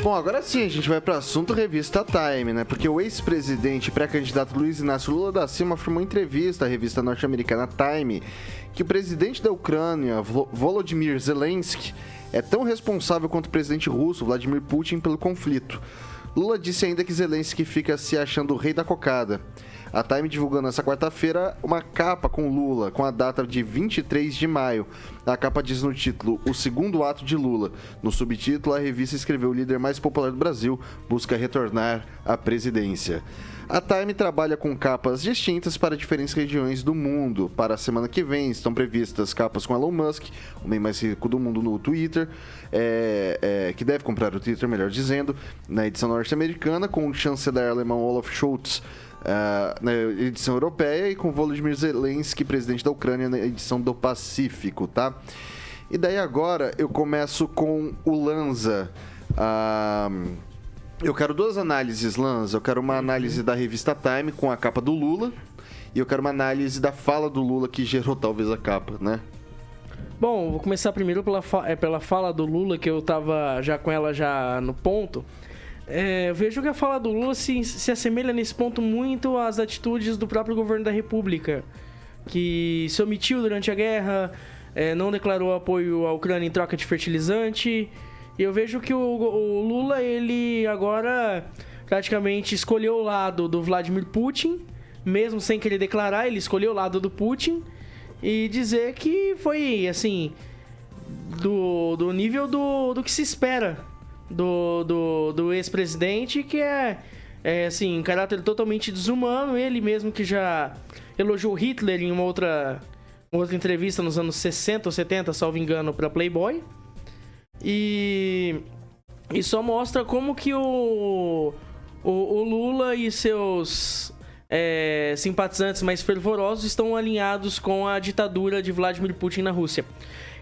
Bom, agora sim, a gente vai para o assunto revista Time, né? Porque o ex-presidente e pré-candidato Luiz Inácio Lula da Silva afirmou em entrevista à revista norte-americana Time que o presidente da Ucrânia, Volodymyr Zelensky, é tão responsável quanto o presidente russo, Vladimir Putin, pelo conflito. Lula disse ainda que Zelensky fica se achando o rei da cocada. A Time divulgou nessa quarta-feira uma capa com Lula, com a data de 23 de maio. A capa diz no título, o segundo ato de Lula. No subtítulo, a revista escreveu, o líder mais popular do Brasil busca retornar à presidência. A Time trabalha com capas distintas para diferentes regiões do mundo. Para a semana que vem, estão previstas capas com Elon Musk, o homem mais rico do mundo no Twitter, que deve comprar o Twitter, melhor dizendo, na edição norte-americana, com o chanceler alemão Olaf Scholz, na edição europeia, e com Volodymyr Zelensky, presidente da Ucrânia, na edição do Pacífico, tá? E daí agora eu começo com o Lanza. Eu quero duas análises, Lanza. Eu quero uma análise da revista Time com a capa do Lula, e eu quero uma análise da fala do Lula que gerou talvez a capa, né? Bom, vou começar primeiro pela fala do Lula, que eu tava já com ela já no ponto. Eu vejo que a fala do Lula se assemelha nesse ponto muito às atitudes do próprio governo da República, que se omitiu durante a guerra, não declarou apoio à Ucrânia em troca de fertilizante. E eu vejo que o Lula, ele agora praticamente escolheu o lado do Vladimir Putin, mesmo sem querer declarar, ele escolheu o lado do Putin, e dizer que foi, assim, do nível do que se espera do ex-presidente, que assim, um caráter totalmente desumano. Ele mesmo que já elogiou Hitler em uma outra entrevista nos anos 60 ou 70, salvo engano, para Playboy. E só mostra como que o Lula e seus simpatizantes mais fervorosos estão alinhados com a ditadura de Vladimir Putin na Rússia.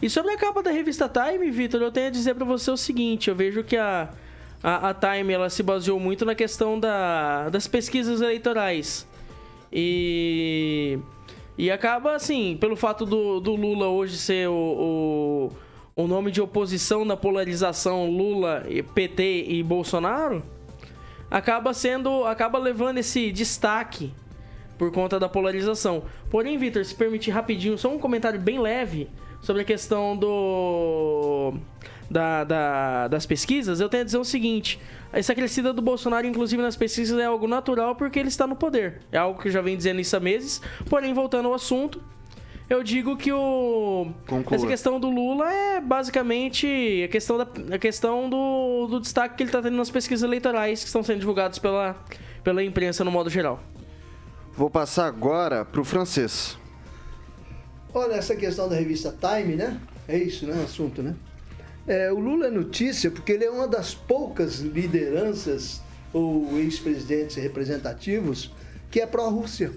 E sobre a capa da revista Time, Vitor, eu tenho a dizer para você o seguinte: eu vejo que a Time ela se baseou muito na questão das pesquisas eleitorais. E acaba, assim, pelo fato do Lula hoje ser o nome de oposição na polarização Lula, PT e Bolsonaro, acaba levando esse destaque por conta da polarização. Porém, Vitor, se permitir rapidinho, só um comentário bem leve sobre a questão das pesquisas, eu tenho a dizer o seguinte: essa crescida do Bolsonaro, inclusive nas pesquisas, é algo natural porque ele está no poder. É algo que eu já venho dizendo isso há meses. Porém, voltando ao assunto, eu digo que essa questão do Lula é basicamente a questão do destaque que ele está tendo nas pesquisas eleitorais que estão sendo divulgadas pela imprensa no modo geral. Vou passar agora para o francês. Olha, essa questão da revista Time, né? É isso, né? O assunto, né? O Lula é notícia porque ele é uma das poucas lideranças ou ex-presidentes representativos que é pró-Rússia.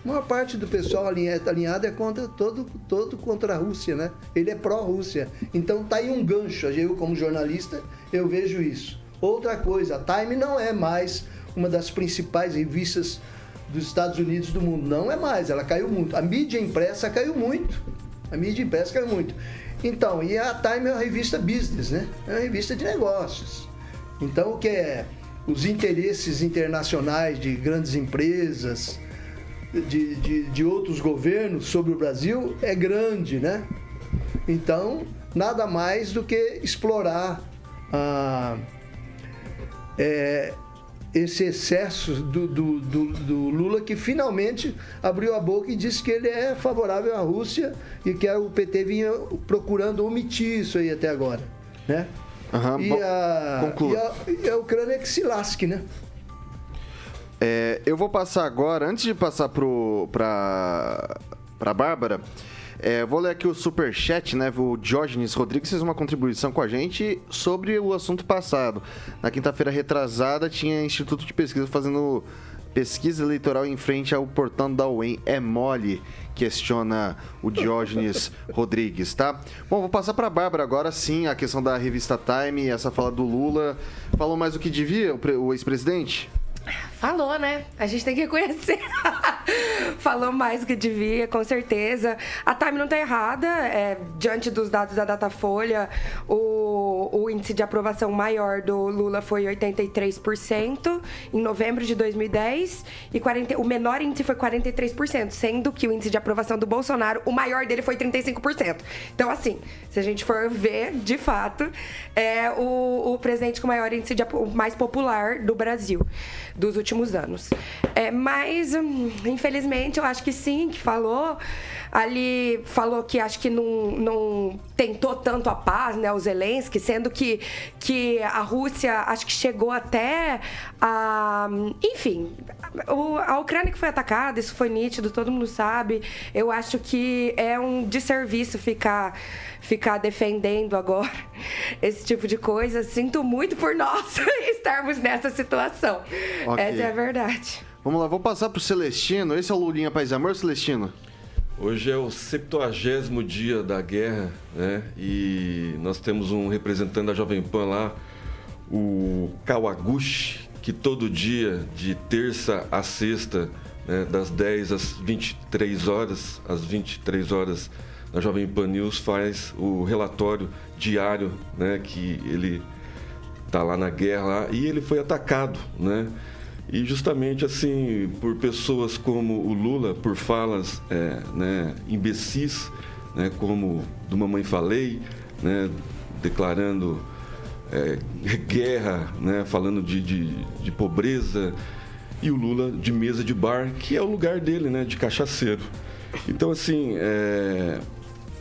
A maior parte do pessoal alinhado é todo contra a Rússia, né? Ele é pró-Rússia. Então tá aí um gancho. Eu, como jornalista, eu vejo isso. Outra coisa, a Time não é mais uma das principais revistas dos Estados Unidos do mundo. Não é mais, ela caiu muito. A mídia impressa caiu muito. Então, e a Time é uma revista business, né? É uma revista de negócios. Então, o que é os interesses internacionais de grandes empresas, de outros governos sobre o Brasil é grande, né? Então, nada mais do que explorar esse excesso do Lula, que finalmente abriu a boca e disse que ele é favorável à Rússia e que o PT vinha procurando omitir isso aí até agora, né? Uhum, e a Ucrânia que se lasque, né? Eu vou passar agora, antes de passar pra Bárbara, vou ler aqui o superchat, né? O Diógenes Rodrigues fez uma contribuição com a gente sobre o assunto passado. Na quinta-feira retrasada, tinha Instituto de Pesquisa fazendo pesquisa eleitoral em frente ao portão da UEM. É mole? Questiona o Diógenes Rodrigues, tá? Bom, vou passar pra Bárbara agora sim, a questão da revista Time, essa fala do Lula. Falou mais do que devia o ex-presidente? Falou, né? A gente tem que reconhecer. Falou mais do que devia, com certeza. A Time não está errada. Diante dos dados da Datafolha, o índice de aprovação maior do Lula foi 83% em novembro de 2010 e o menor índice foi 43%, sendo que o índice de aprovação do Bolsonaro, o maior dele foi 35%. Então, assim, se a gente for ver, de fato, é o presidente com o maior índice o mais popular do Brasil dos últimos anos. Mas, infelizmente, eu acho que sim, que falou que acho que não tentou tanto a paz, né, o Zelensky, sendo que a Rússia acho que chegou até a... Enfim, a Ucrânia que foi atacada, isso foi nítido, todo mundo sabe. Eu acho que é um desserviço ficar defendendo agora esse tipo de coisa. Sinto muito por nós estarmos nessa situação. Okay. Essa é a verdade. Vamos lá, vou passar pro Celestino. Esse é o Lulinha Paz e Amor, Celestino? Hoje é o 70º dia da guerra, né? E nós temos um representante da Jovem Pan lá, o Kawaguchi, que todo dia, de terça a sexta, né, das 10 às 23 horas, na Jovem Pan News, faz o relatório diário, né, que ele está lá na guerra lá, e ele foi atacado, né? E justamente assim, por pessoas como o Lula, por falas imbecis, né, como do Mamãe Falei, né, declarando guerra, né, falando de pobreza, e o Lula de mesa de bar, que é o lugar dele, né, de cachaceiro. Então, assim,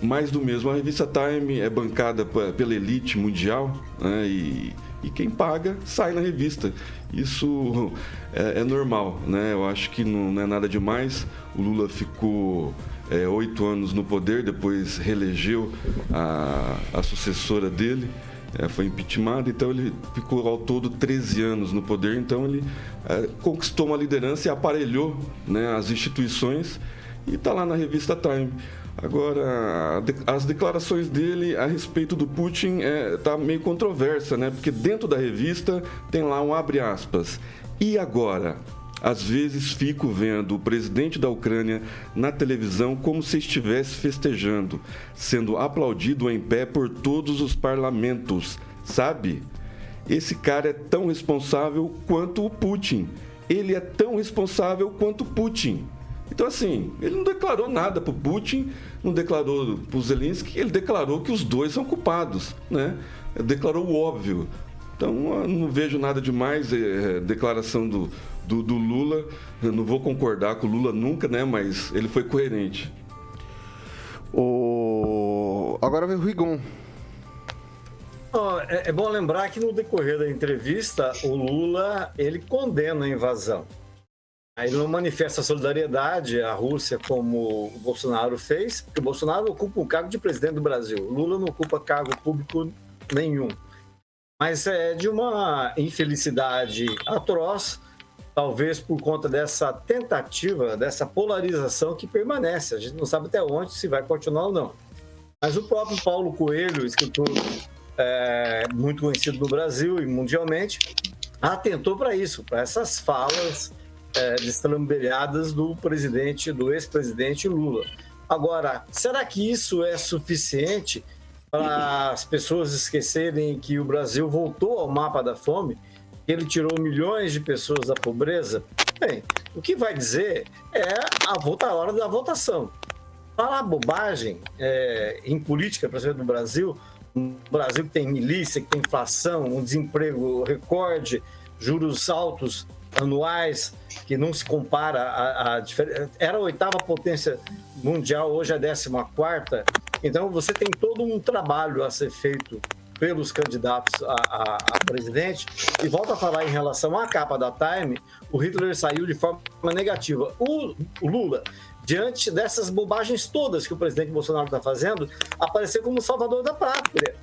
mais do mesmo. A revista Time é bancada pela elite mundial, né, e quem paga sai na revista. Isso é normal, né? Eu acho que não é nada demais. O Lula ficou 8 anos no poder, depois reelegeu a sucessora dele, foi impeachment, então ele ficou ao todo 13 anos no poder. Então ele conquistou uma liderança e aparelhou, né, as instituições, e está lá na revista Time. Agora, as declarações dele a respeito do Putin tá meio controversa, né? Porque dentro da revista tem lá um abre aspas. E agora? Às vezes fico vendo o presidente da Ucrânia na televisão como se estivesse festejando, sendo aplaudido em pé por todos os parlamentos, sabe? Esse cara é tão responsável quanto o Putin. Ele é tão responsável quanto o Putin. Então, assim, ele não declarou nada para o Putin, não declarou para o Zelensky, ele declarou que os dois são culpados, né? Declarou o óbvio. Então, eu não vejo nada demais. Declaração do Lula, eu não vou concordar com o Lula nunca, né? Mas ele foi coerente. Agora vem o Rigon. É bom lembrar que no decorrer da entrevista, o Lula, ele condena a invasão. Ele não manifesta solidariedade à Rússia como o Bolsonaro fez, porque o Bolsonaro ocupa o cargo de presidente do Brasil. O Lula não ocupa cargo público nenhum. Mas é de uma infelicidade atroz, talvez por conta dessa tentativa, dessa polarização que permanece. A gente não sabe até onde, se vai continuar ou não. Mas o próprio Paulo Coelho, escritor muito conhecido no Brasil e mundialmente, atentou para isso, para essas falas destrambelhadas do ex-presidente Lula. Agora, será que isso é suficiente para as pessoas esquecerem que o Brasil voltou ao mapa da fome, que ele tirou milhões de pessoas da pobreza? Bem, o que vai dizer é a hora da votação. Falar bobagem em política, por exemplo, no Brasil, um Brasil que tem milícia, que tem inflação, um desemprego recorde, juros altos anuais, que não se compara a diferença. Era a 8ª potência mundial, hoje é a 14ª. Então, você tem todo um trabalho a ser feito pelos candidatos a presidente. E volto a falar em relação à capa da Time, o Hitler saiu de forma negativa. O Lula, diante dessas bobagens todas que o presidente Bolsonaro está fazendo, apareceu como salvador da pátria.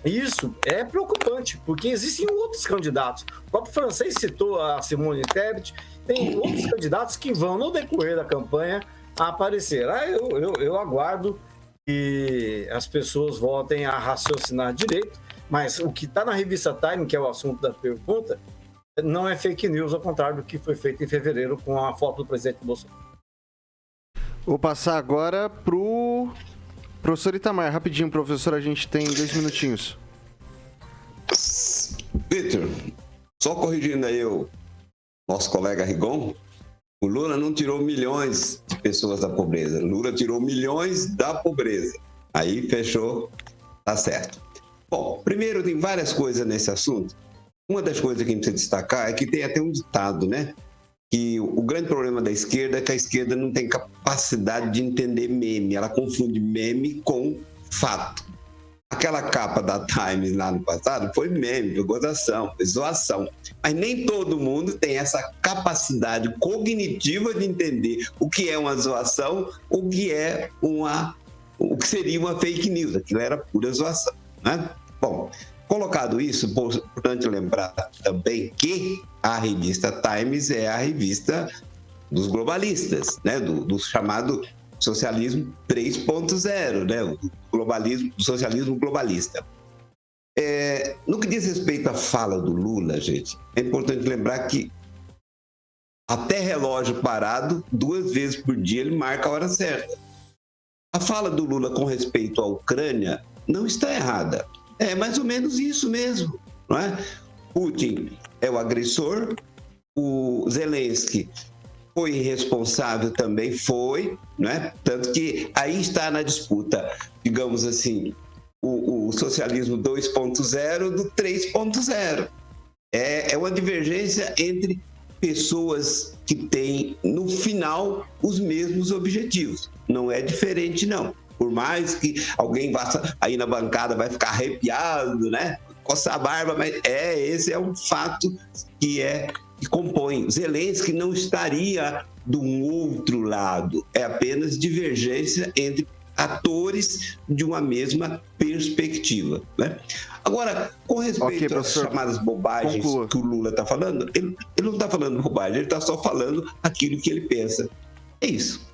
Isso é preocupante, porque existem outros candidatos. O próprio francês citou a Simone Tebet, tem outros candidatos que vão, no decorrer da campanha, aparecer. Eu aguardo que as pessoas voltem a raciocinar direito, mas o que está na revista Time, que é o assunto da pergunta, não é fake news, ao contrário do que foi feito em fevereiro com a foto do presidente Bolsonaro. Vou passar agora pro professor Itamar. Rapidinho, professor, a gente tem 2 minutinhos. Vitor, só corrigindo aí o nosso colega Rigon, o Lula não tirou milhões de pessoas da pobreza, o Lula tirou milhões da pobreza. Aí fechou, tá certo. Bom, primeiro tem várias coisas nesse assunto. Uma das coisas que a gente precisa destacar é que tem até um ditado, né? Que o grande problema da esquerda é que a esquerda não tem capacidade de entender meme, ela confunde meme com fato. Aquela capa da Times lá no passado foi meme, foi gozação, foi zoação. Mas nem todo mundo tem essa capacidade cognitiva de entender o que é uma zoação, o que seria uma fake news. Aquilo era pura zoação, né? Bom, colocado isso, é importante lembrar também que a revista Times é a revista dos globalistas, né? do chamado socialismo 3.0, né? O socialismo globalista. No que diz respeito à fala do Lula, gente, é importante lembrar que até relógio parado, 2 vezes por dia, ele marca a hora certa. A fala do Lula com respeito à Ucrânia não está errada. É mais ou menos isso mesmo, não é? Putin é o agressor, o Zelensky foi irresponsável também, foi, né? Tanto que aí está na disputa, digamos assim, o socialismo 2.0 do 3.0. É uma divergência entre pessoas que têm, no final, os mesmos objetivos. Não é diferente, não. Por mais que alguém vá aí na bancada, vai ficar arrepiado, né? Coçar a barba, mas esse é um fato que compõe. Zelensky não estaria do outro lado, é apenas divergência entre atores de uma mesma perspectiva, né? Agora, com respeito às chamadas bobagens que o Lula está falando, ele não está falando bobagem, ele está só falando aquilo que ele pensa. É isso.